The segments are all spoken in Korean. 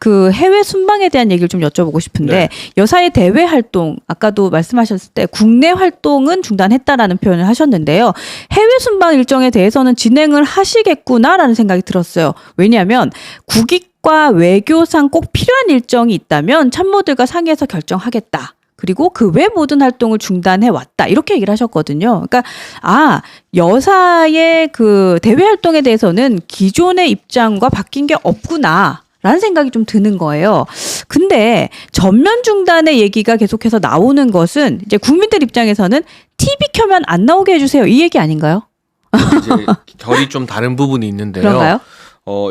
그 해외 순방에 대한 얘기를 좀 여쭤보고 싶은데 네. 여사의 대외 활동 아까도 말씀하셨을 때 국내 활동은 중단했다라는 표현을 하셨는데요. 해외 순방 일정에 대해서는 진행을 하시겠구나라는 생각이 들었어요. 왜냐하면 국익과 외교상 꼭 필요한 일정이 있다면 참모들과 상의해서 결정하겠다. 그리고 그 외 모든 활동을 중단해 왔다. 이렇게 얘기를 하셨거든요. 그러니까 여사의 그 대외 활동에 대해서는 기존의 입장과 바뀐 게 없구나. 라는 생각이 좀 드는 거예요. 근데 전면 중단의 얘기가 계속해서 나오는 것은 이제 국민들 입장에서는 TV 켜면 안 나오게 해주세요. 이 얘기 아닌가요? 이제 결이 좀 다른 부분이 있는데요. 그런가요?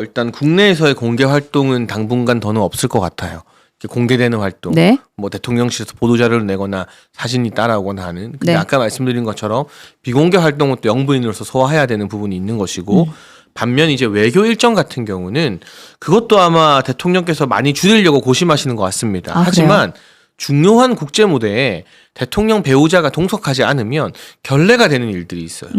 일단 국내에서의 공개 활동은 당분간 더는 없을 것 같아요. 공개되는 활동, 네. 뭐 대통령실에서 보도자료를 내거나 사진이 따라오거나 하는. 근데 네. 아까 말씀드린 것처럼 비공개 활동은 또 영부인으로서 소화해야 되는 부분이 있는 것이고 반면 이제 외교 일정 같은 경우는 그것도 아마 대통령께서 많이 줄이려고 고심하시는 것 같습니다. 하지만 중요한 국제 무대에 대통령 배우자가 동석하지 않으면 결례가 되는 일들이 있어요.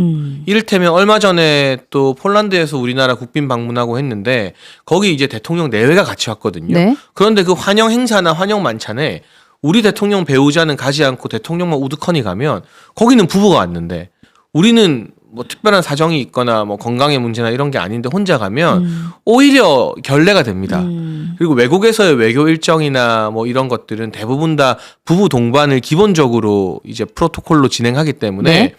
이를테면 얼마 전에 또 폴란드에서 우리나라 국빈 방문하고 했는데 거기 이제 대통령 내외가 같이 왔거든요. 네. 그런데 그 환영 행사나 환영 만찬에 우리 대통령 배우자는 가지 않고 대통령만 우두커니 가면 거기는 부부가 왔는데 우리는 뭐 특별한 사정이 있거나 뭐 건강의 문제나 이런 게 아닌데 혼자 가면 오히려 결례가 됩니다. 그리고 외국에서의 외교 일정이나 뭐 이런 것들은 대부분 다 부부 동반을 기본적으로 이제 프로토콜로 진행하기 때문에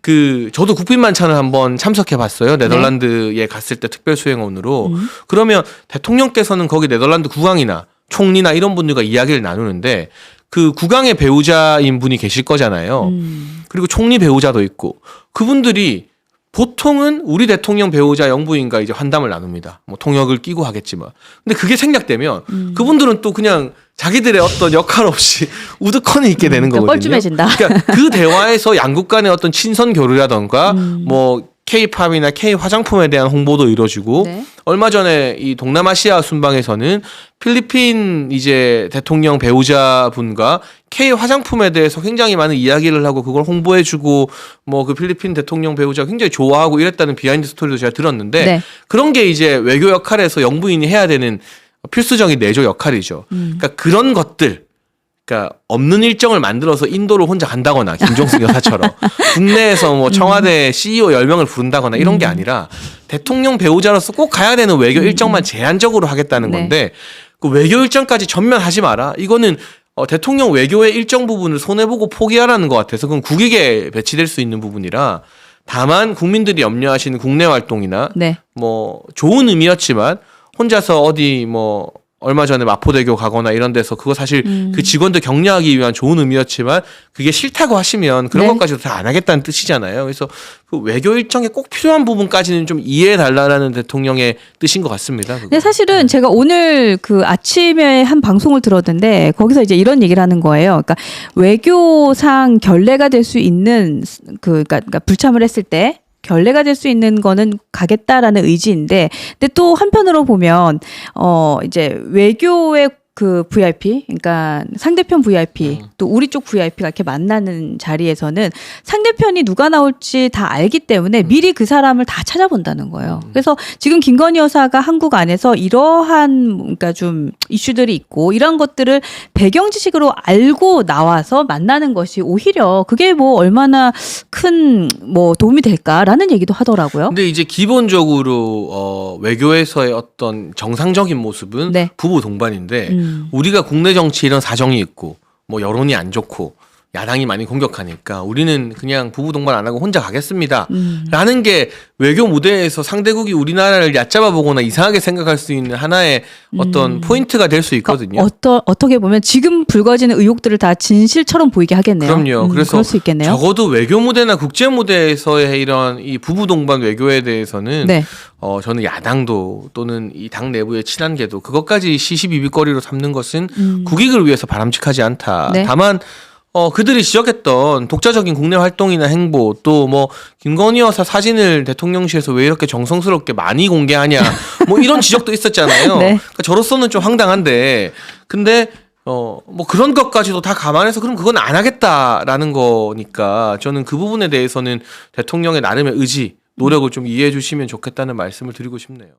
네. 저도 국빈 만찬을 한번 참석해 봤어요. 네덜란드에 갔을 때 특별 수행원으로. 그러면 대통령께서는 거기 네덜란드 국왕이나 총리나 이런 분들과 이야기를 나누는데 그 국왕의 배우자인 분이 계실 거잖아요. 그리고 총리 배우자도 있고 그분들이 보통은 우리 대통령 배우자 영부인과 이제 환담을 나눕니다. 뭐 통역을 끼고 하겠지만. 근데 그게 생략되면 그분들은 또 그냥 자기들의 어떤 역할 없이 우두커니 있게 되는 거거든요. 뻘쭘해진다. 그러니까 그 대화에서 양국 간의 어떤 친선 교류라던가 뭐 K-팝이나 K-화장품에 대한 홍보도 이루어지고 네. 얼마 전에 이 동남아시아 순방에서는 필리핀 이제 대통령 배우자분과 K-화장품에 대해서 굉장히 많은 이야기를 하고 그걸 홍보해주고 뭐 그 필리핀 대통령 배우자 굉장히 좋아하고 이랬다는 비하인드 스토리도 제가 들었는데 네. 그런 게 이제 외교 역할에서 영부인이 해야 되는 필수적인 내조 역할이죠. 그러니까 그런 것들 그러니까 없는 일정을 만들어서 인도를 혼자 간다거나 김종숙 여사처럼 국내에서 뭐 청와대 CEO 10명을 부른다거나 이런 게 아니라 대통령 배우자로서 꼭 가야 되는 외교 일정만 제한적으로 하겠다는 네. 건데 그 외교 일정까지 전면하지 마라. 이거는 대통령 외교의 일정 부분을 손해보고 포기하라는 것 같아서 그건 국익에 배치될 수 있는 부분이라 다만 국민들이 염려하시는 국내 활동이나 네. 뭐 좋은 의미였지만 혼자서 어디 뭐 얼마 전에 마포대교 가거나 이런 데서 그거 사실 그 직원들 격려하기 위한 좋은 의미였지만 그게 싫다고 하시면 그런 네. 것까지도 다 안 하겠다는 뜻이잖아요. 그래서 그 외교 일정에 꼭 필요한 부분까지는 좀 이해해 달라는 대통령의 뜻인 것 같습니다. 그거. 근데 사실은 제가 오늘 그 아침에 한 방송을 들었는데 거기서 이제 이런 얘기를 하는 거예요. 그러니까 외교상 결례가 될 수 있는 그러니까 불참을 했을 때 결례가 될 수 있는 거는 가겠다라는 의지인데, 근데 또 한편으로 보면 이제 외교의 그 VIP, 그러니까 상대편 VIP, 또 우리 쪽 VIP가 이렇게 만나는 자리에서는 상대편이 누가 나올지 다 알기 때문에 미리 그 사람을 다 찾아본다는 거예요. 그래서 지금 김건희 여사가 한국 안에서 이러한 그러니까 좀 이슈들이 있고 이런 것들을 배경 지식으로 알고 나와서 만나는 것이 오히려 그게 뭐 얼마나 큰 뭐 도움이 될까라는 얘기도 하더라고요. 근데 이제 기본적으로 외교에서의 어떤 정상적인 모습은 네. 부부 동반인데 우리가 국내 정치 이런 사정이 있고 뭐 여론이 안 좋고 야당이 많이 공격하니까 우리는 그냥 부부 동반 안 하고 혼자 가겠습니다. 라는 게 외교 무대에서 상대국이 우리나라를 얕잡아 보거나 이상하게 생각할 수 있는 하나의 어떤 포인트가 될 수 있거든요. 어떻게 보면 지금 불거지는 의혹들을 다 진실처럼 보이게 하겠네요. 그럼요. 그래서 그럴 수 있겠네요. 적어도 외교 무대나 국제 무대에서의 이런 이 부부 동반 외교에 대해서는 네. 저는 야당도 또는 이 당 내부의 친한계도 그것까지 시시비비거리로 삼는 것은 국익을 위해서 바람직하지 않다. 네. 다만 그들이 지적했던 독자적인 국내 활동이나 행보 또 뭐 김건희 여사 사진을 대통령실에서 왜 이렇게 정성스럽게 많이 공개하냐 뭐 이런 지적도 있었잖아요. 네. 그러니까 저로서는 좀 황당한데 근데 뭐 그런 것까지도 다 감안해서 그럼 그건 안 하겠다라는 거니까 저는 그 부분에 대해서는 대통령의 나름의 의지 노력을 좀 이해해 주시면 좋겠다는 말씀을 드리고 싶네요.